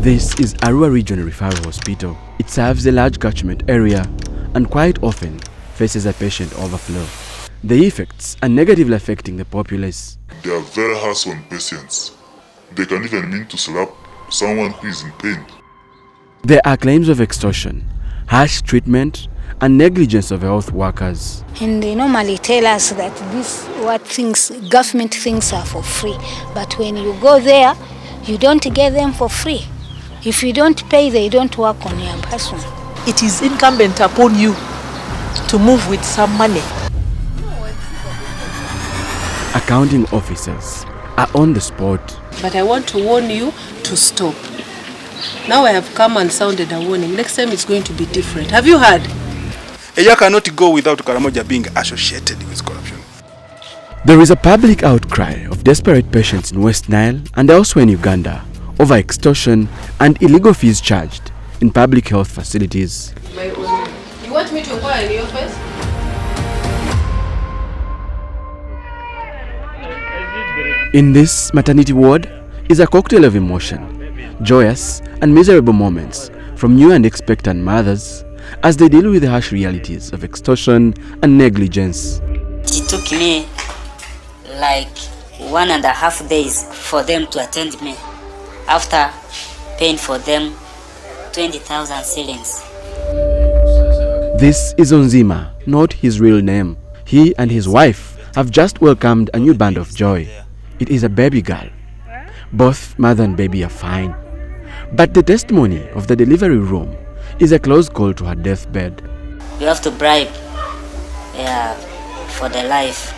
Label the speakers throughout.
Speaker 1: This is Arua Regional Referral Hospital. It serves a large catchment area and quite often faces a patient overflow. The effects are negatively affecting the populace.
Speaker 2: They are very harsh on patients. They can even mean to slap someone who is in pain.
Speaker 1: There are claims of extortion, harsh treatment, and negligence of health workers.
Speaker 3: And they normally tell us that government things are for free. But when you go there, you don't get them for free. If you don't pay, they don't work on your person.
Speaker 4: It is incumbent upon you to move with some money.
Speaker 1: Accounting officers are on the spot.
Speaker 5: But I want to warn you to stop. Now I have come and sounded a warning. Next time it's going to be different. Have you heard?
Speaker 6: A year cannot go without Karamoja being associated with corruption.
Speaker 1: There is a public outcry of desperate patients in West Nile and elsewhere in Uganda over extortion and illegal fees charged in public health facilities.
Speaker 5: You want me to inquire in your face?
Speaker 1: In this maternity ward is a cocktail of emotion, joyous and miserable moments from new and expectant mothers as they deal with the harsh realities of extortion and negligence.
Speaker 7: It took me like 1.5 days for them to attend me after paying for them 20,000 shillings.
Speaker 1: This is Onzima, not his real name. He and his wife have just welcomed a new band of joy. It is a baby girl. Both mother and baby are fine. But the testimony of the delivery room is a close call to her deathbed.
Speaker 7: You have to bribe for the life.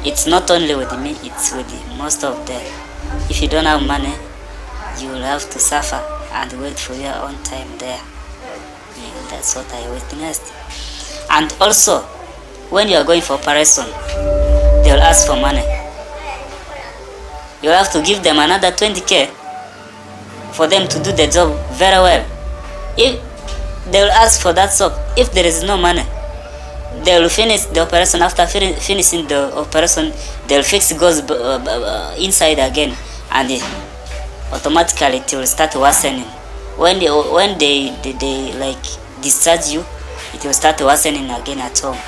Speaker 7: It's not only with me, it's with most of them. If you don't have money, you will have to suffer and wait for your own time there. Yeah, that's what I witnessed. And also, when you are going for operation, they will ask for money. You have to give them another 20k for them to do the job very well. If they will ask for that soap, if there is no money, they will finish the operation. After finishing the operation, they will fix goes inside again, and automatically it will start worsening. When they like discharge you, it will start worsening again at home.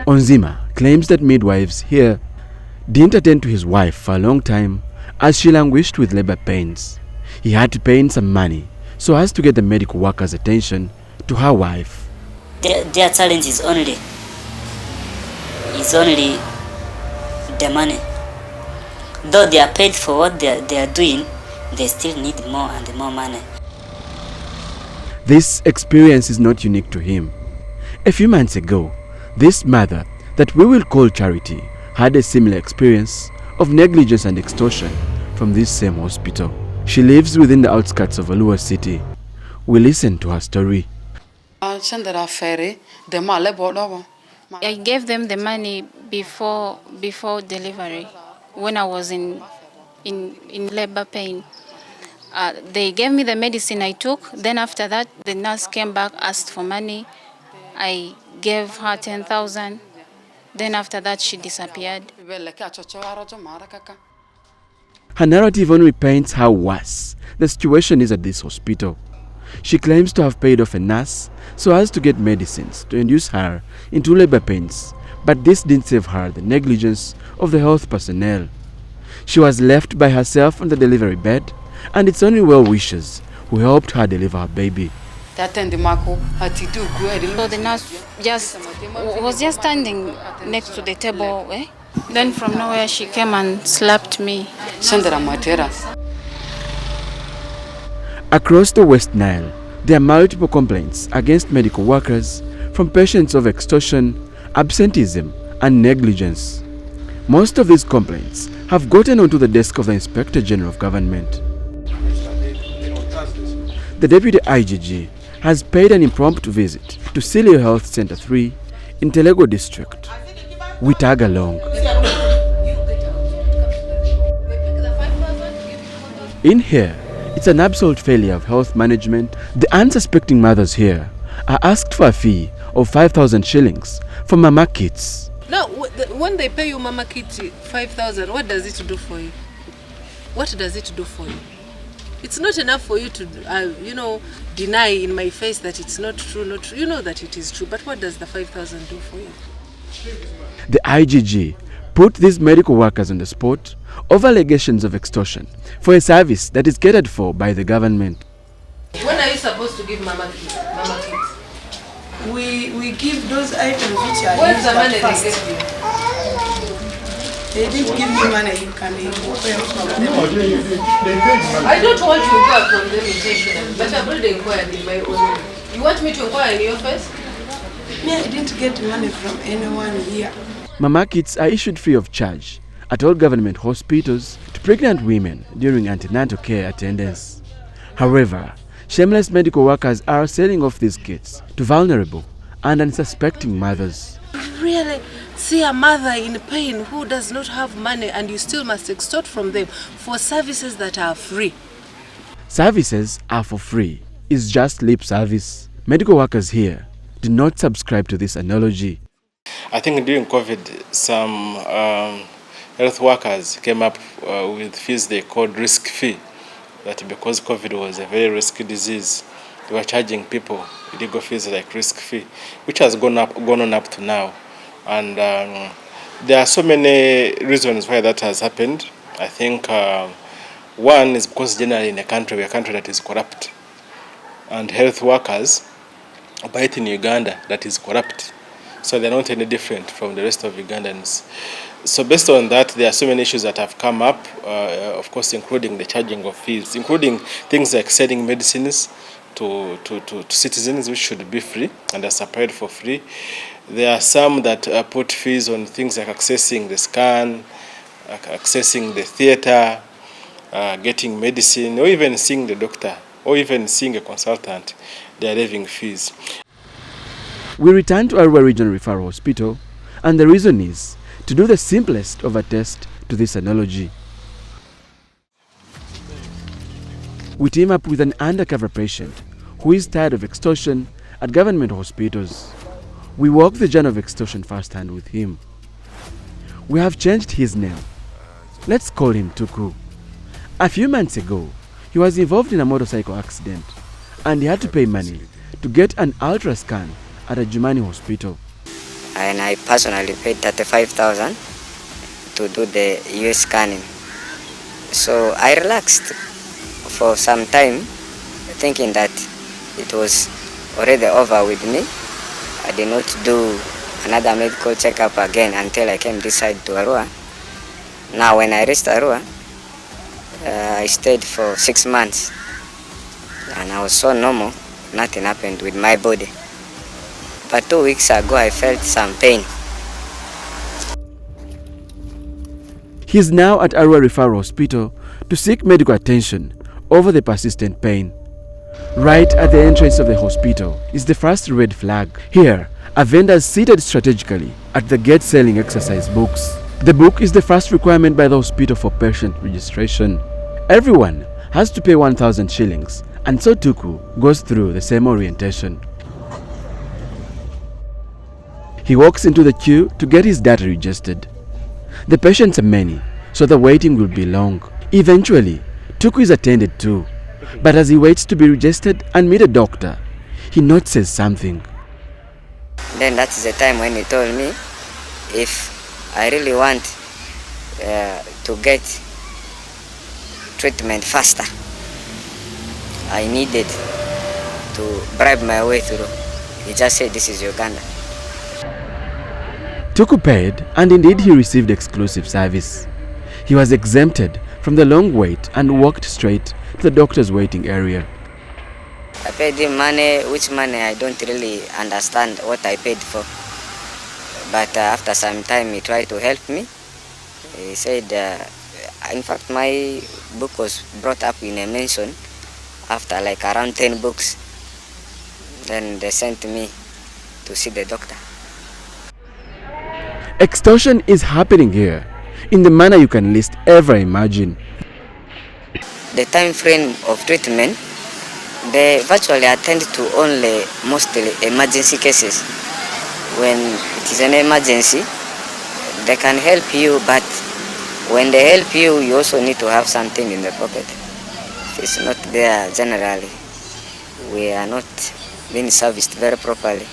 Speaker 1: Onzima claims that midwives here didn't attend to his wife for a long time as she languished with labor pains. He had to pay in some money so as to get the medical workers' attention to her wife.
Speaker 7: Their challenge is only the money. Though they are paid for what they are doing, they still need more and more money.
Speaker 1: This experience is not unique to him. A few months ago, this mother that we will call Charity had a similar experience of negligence and extortion from this same hospital. She lives within the outskirts of Alua city. We listen to her story.
Speaker 8: I
Speaker 3: gave them the money before delivery when I was in labor pain. They gave me the medicine I took. Then after that, the nurse came back, asked for money. I gave her 10,000. Then after that, she disappeared.
Speaker 1: Her narrative only paints how worse the situation is at this hospital. She claims to have paid off a nurse so as to get medicines to induce her into labor pains, but this didn't save her the negligence of the health personnel. She was left by herself on the delivery bed, and it's only well-wishers who helped her deliver her baby.
Speaker 3: So the nurse was just standing next to the table. Then from nowhere she came and slapped me.
Speaker 1: Across the West Nile, there are multiple complaints against medical workers from patients of extortion, absenteeism, and negligence. Most of these complaints have gotten onto the desk of the Inspector General of Government. The Deputy IGG has paid an impromptu visit to Silio Health Center 3 in Telego District. We tag along. In here, it's an absolute failure of health management. The unsuspecting mothers here are asked for a fee of 5,000 shillings for mama kits.
Speaker 5: Now, when they pay you mama kit 5,000, what does it do for you? What does it do for you? It's not enough for you to, deny in my face that it's not true, not true. You know that it is true, but what does the 5,000 do for you?
Speaker 1: The IGG put these medical workers on the spot over allegations of extortion for a service that is catered for by the government.
Speaker 5: When are you supposed to give mama kids?
Speaker 8: We give those items which are
Speaker 5: Where's
Speaker 8: used
Speaker 5: the money
Speaker 8: at
Speaker 5: they
Speaker 8: first.
Speaker 5: gave you?
Speaker 8: They didn't give me money. You can inquire from them.
Speaker 5: I don't want to inquire from them intentionally, but I've already inquired in my own way. You want me to inquire in your face?
Speaker 8: Me, I didn't get money from anyone here.
Speaker 1: Mama kits are issued free of charge at all government hospitals to pregnant women during antenatal care attendance. However, shameless medical workers are selling off these kits to vulnerable and unsuspecting mothers.
Speaker 5: Really? See a mother in pain who does not have money and you still must extort from them for services that are free.
Speaker 1: Services are for free is just lip service. Medical workers here do not subscribe to this analogy.
Speaker 9: I think during COVID, some health workers came up with fees they called risk fee. That because COVID was a very risky disease, they were charging people illegal fees like risk fee, which has gone on up to now. And there are so many reasons why that has happened. I think one is because generally in a country, we're a country that is corrupt. And health workers, but in Uganda, that is corrupt. So they're not any different from the rest of Ugandans. So based on that, there are so many issues that have come up, of course, including the charging of fees, including things like selling medicines to citizens, which should be free and are supplied for free. There are some that put fees on things like accessing the scan, accessing the theater, getting medicine, or even seeing the doctor, or even seeing a consultant. They are levying fees.
Speaker 1: We return to Arua Regional Referral Hospital, and the reason is to do the simplest of a test to this analogy. We team up with an undercover patient who is tired of extortion at government hospitals. We walk the journey of extortion firsthand with him. We have changed his name. Let's call him Tuku. A few months ago, he was involved in a motorcycle accident and he had to pay money to get an ultra scan at a Jumani hospital.
Speaker 7: And I personally paid 35,000 to do the US scanning. So I relaxed for some time, thinking that it was already over with me. I did not do another medical checkup again until I came this side to Arua. Now when I reached Arua, I stayed for 6 months and I was so normal, nothing happened with my body. But 2 weeks ago I felt some pain.
Speaker 1: He is now at Arua Referral Hospital to seek medical attention over the persistent pain. Right at the entrance of the hospital is the first red flag. Here, a vendor is seated strategically at the gate selling exercise books. The book is the first requirement by the hospital for patient registration. Everyone has to pay 1,000 shillings, and so Tuku goes through the same orientation. He walks into the queue to get his data registered. The patients are many, so the waiting will be long. Eventually, Tuku is attended to, but as he waits to be registered and meet a doctor, he notices something.
Speaker 7: Then that's the time when he told me if I really want to get treatment faster, I needed to bribe my way through. He just said, "This is Uganda."
Speaker 1: Tuku paid, and indeed he received exclusive service. He was exempted from the long wait and walked straight to the doctor's waiting area.
Speaker 7: I paid him money, which money I don't really understand what I paid for. But after some time he tried to help me. He said, in fact my book was brought up in a mention after like around 10 books. Then they sent me to see the doctor.
Speaker 1: Extortion is happening here in the manner you can least ever imagine.
Speaker 7: The time frame of treatment, they virtually attend to only mostly emergency cases. When it is an emergency, they can help you, but when they help you, you also need to have something in the pocket if it's not there generally, we are not being serviced very properly,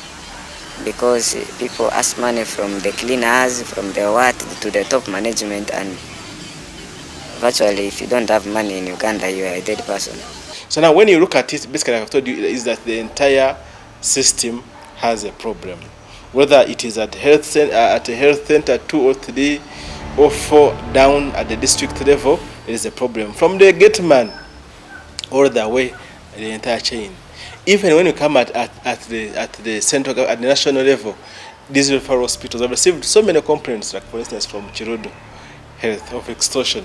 Speaker 7: because people ask money from the cleaners, from the what, to the top management, and virtually if you don't have money in Uganda, you are a dead person.
Speaker 9: So now when you look at it, basically I've told you is that the entire system has a problem. Whether it is at a health center 2 or 3 or 4 down at the district level, it is a problem. From the gate man all the way the entire chain. Even when you come at the central, at the national level, these referral hospitals have received so many complaints, like for instance from Chirudu Health, of extortion.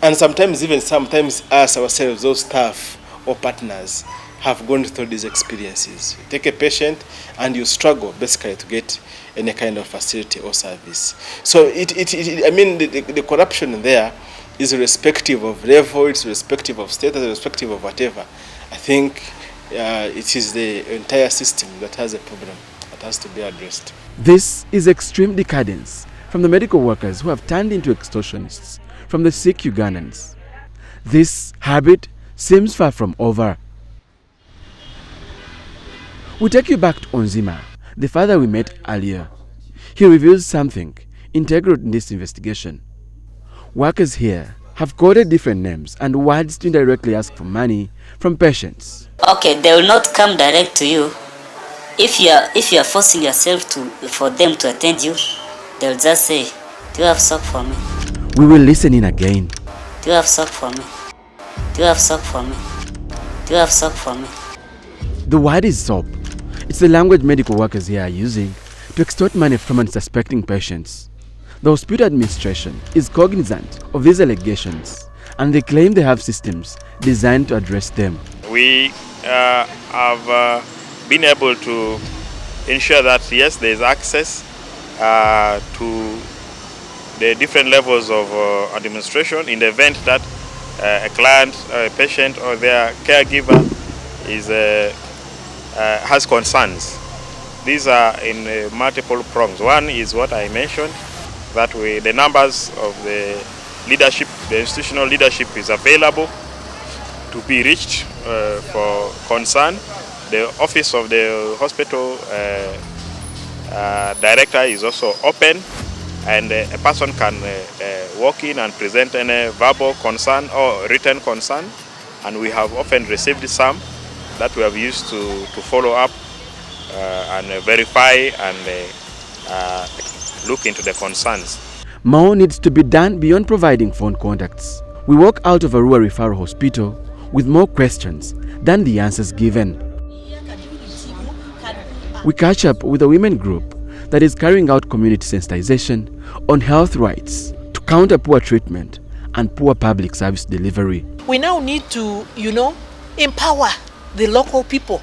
Speaker 9: And sometimes us ourselves, those staff or partners, have gone through these experiences. You take a patient and you struggle basically to get any kind of facility or service. So the corruption there is irrespective of level, it's irrespective of status, irrespective of whatever. I think it is the entire system that has a problem that has to be addressed.
Speaker 1: This is extreme decadence from the medical workers who have turned into extortionists from the sick Ugandans. This habit seems far from over. We take you back to Onzima, the father we met earlier. He reveals something integral in this investigation. Workers here have coded different names and words to indirectly ask for money from patients.
Speaker 7: Okay, they will not come direct to you. If you are forcing yourself for them to attend you, they'll just say, "Do you have soap for me?
Speaker 1: We will listen in again.
Speaker 7: Do you have soap for me? Do you have soap for me? Do you have soap for me?"
Speaker 1: The word is soap. It's the language medical workers here are using to extort money from unsuspecting patients. The hospital administration is cognizant of these allegations, and they claim they have systems designed to address them.
Speaker 10: We have been able to ensure that yes, there is access to the different levels of administration in the event that a client, a patient, or their caregiver has concerns. These are in multiple prongs. One is what I mentioned, that the numbers of the leadership, the institutional leadership is available to be reached for concern. The office of the hospital director is also open, and a person can walk in and present any verbal concern or written concern, and we have often received some that we have used to follow up and verify and look into the concerns.
Speaker 1: More needs to be done beyond providing phone contacts. We walk out of a rural referral hospital with more questions than the answers given. We catch up with a women group that is carrying out community sensitization on health rights to counter poor treatment and poor public service delivery.
Speaker 4: We now need to, empower the local people.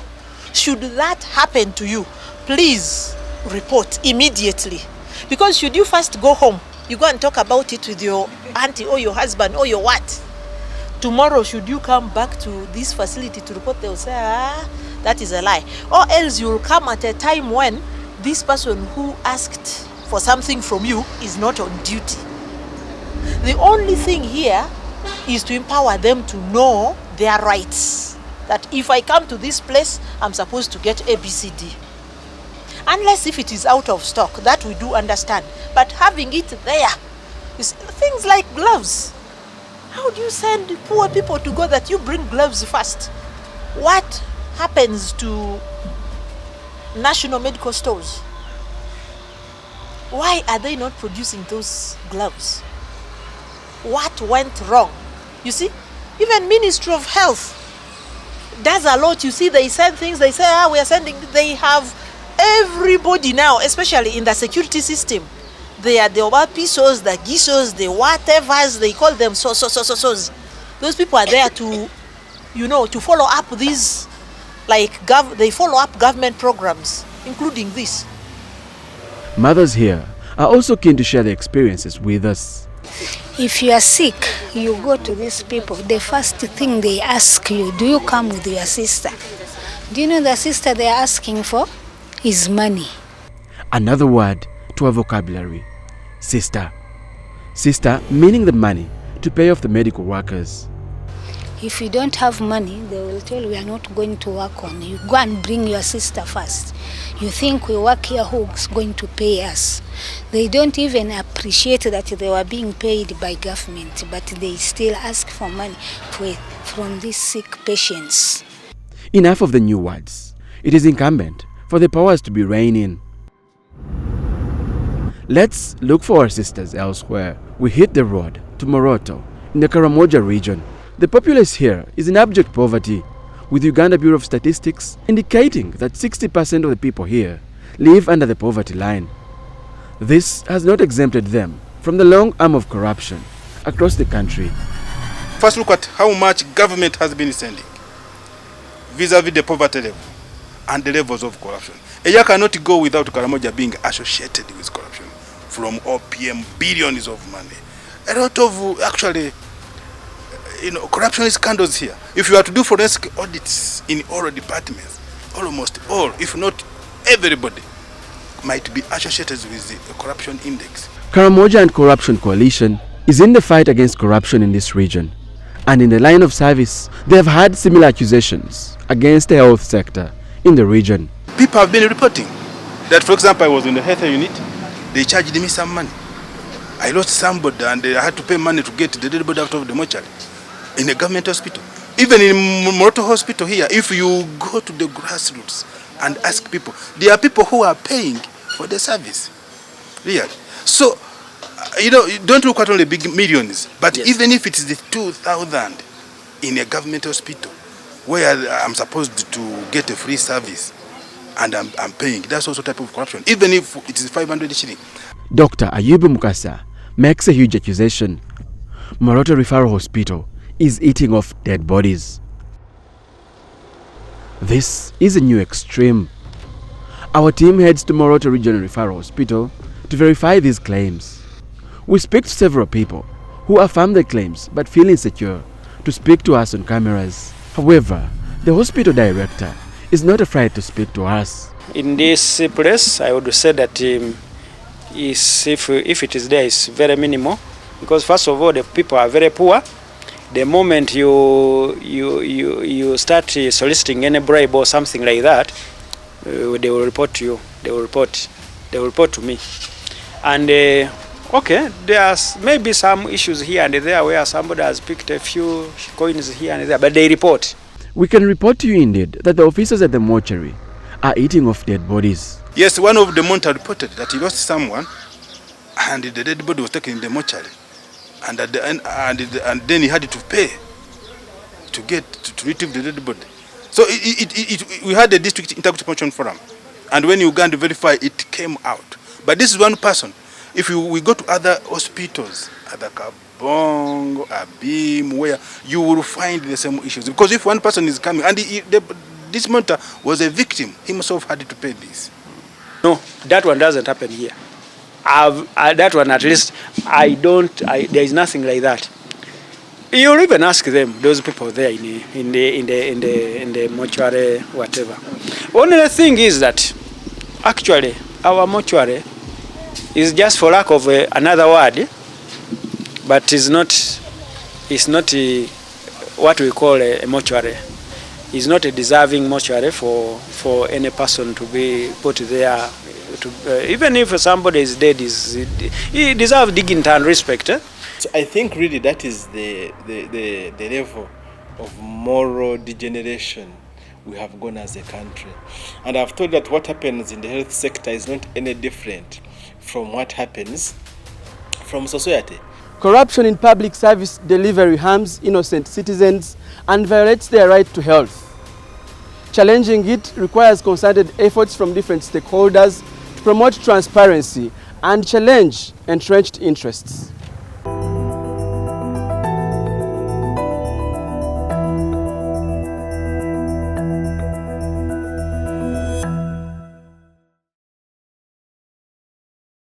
Speaker 4: Should that happen to you, please report immediately. Because should you first go home, you go and talk about it with your auntie or your husband or your what? Tomorrow, should you come back to this facility to report, they'll say, that is a lie. Or else you'll come at a time when this person who asked for something from you is not on duty. The only thing here is to empower them to know their rights. That if I come to this place, I'm supposed to get ABCD. Unless if it is out of stock, that we do understand. But having it there, things like gloves. How do you send poor people to go that you bring gloves first? What happens to national medical stores? Why are they not producing those gloves? What went wrong? You see, even Ministry of Health does a lot. You see, they send things, they say, we are sending, they have everybody now, especially in the security system. They are the Obapisos, the Gisos, the whatevers, they call them so. Those people are there to, to follow up these, they follow up government programs, including this.
Speaker 1: Mothers here are also keen to share their experiences with us.
Speaker 11: If you are sick, you go to these people. The first thing they ask you, do you come with your sister? Do you know the sister they are asking for is money?
Speaker 1: Another word to our vocabulary, sister. Sister meaning the money to pay off the medical workers.
Speaker 11: If you don't have money, they will tell you, we are not going to work on you. Go and bring your sister first. You think we work here, who's going to pay us? They don't even appreciate that they were being paid by government, but they still ask for money from these sick patients.
Speaker 1: Enough of the new words. It is incumbent for the powers to be reined in. Let's look for our sisters elsewhere. We hit the road to Moroto in the Karamoja region. The populace here is in abject poverty, with Uganda Bureau of Statistics indicating that 60% of the people here live under the poverty line. This has not exempted them from the long arm of corruption across the country.
Speaker 6: First look at how much government has been sending vis-a-vis the poverty level and the levels of corruption. A year cannot go without Karamoja being associated with corruption. From OPM, billions of money. A lot of actually, corruption scandals here. If you are to do forensic audits in all departments, almost all, if not everybody, might be associated with the corruption index.
Speaker 1: Karamoja and Corruption Coalition is in the fight against corruption in this region. And in the line of service, they have had similar accusations against the health sector in the region.
Speaker 6: People have been reporting that, for example, I was in the health unit, they charged me some money. I lost somebody and I had to pay money to get the dead body out of the mortuary in a government hospital. Even in Moroto hospital here, if you go to the grassroots and ask people, there are people who are paying for the service. Really. So, don't look at only big millions, but yes, even if it is the 2,000 in a government hospital where I'm supposed to get a free service, and I'm paying. That's also type of corruption, even if it is 500 shilling.
Speaker 1: Dr. Ayubu Mukasa makes a huge accusation. Moroto Referral Hospital is eating off dead bodies. This is a new extreme. Our team heads to Moroto Regional Referral Hospital to verify these claims. We speak to several people who affirm their claims but feel insecure to speak to us on cameras. However, the hospital director is not afraid to speak to us.
Speaker 12: In this place, I would say that if it is there, it's very minimal, because first of all, the people are very poor. The moment you start soliciting any bribe or something like that, they will report to you. They will report to me. And okay, there's maybe some issues here and there where somebody has picked a few coins here and there, but they report.
Speaker 1: We can report to you indeed that the officers at the mortuary are eating off dead bodies.
Speaker 6: Yes, one of the monitor reported that he lost someone and the dead body was taken in the mortuary. And at the end, and then he had to pay to retrieve the dead body. So we had a district interpretation forum, and when Uganda verified, it came out. But this is one person. If we go to other hospitals, other Kabong, Abim, where you will find the same issues. Because if one person is coming, and this monitor was a victim, he himself had to pay this.
Speaker 12: No, that one doesn't happen here. That one, at least, there is nothing like that. You'll even ask them, those people there in the mortuary, whatever. Only thing is that actually our mortuary is just, for lack of another word, but it's not what we call a mortuary. It's not a deserving mortuary for any person to be put there. Even if somebody is dead, he deserves dignity and respect.
Speaker 9: So I think really that is the level of moral degeneration we have gone as a country. And I've told that what happens in the health sector is not any different from what happens from society.
Speaker 1: Corruption in public service delivery harms innocent citizens and violates their right to health. Challenging it requires concerted efforts from different stakeholders to promote transparency and challenge entrenched interests.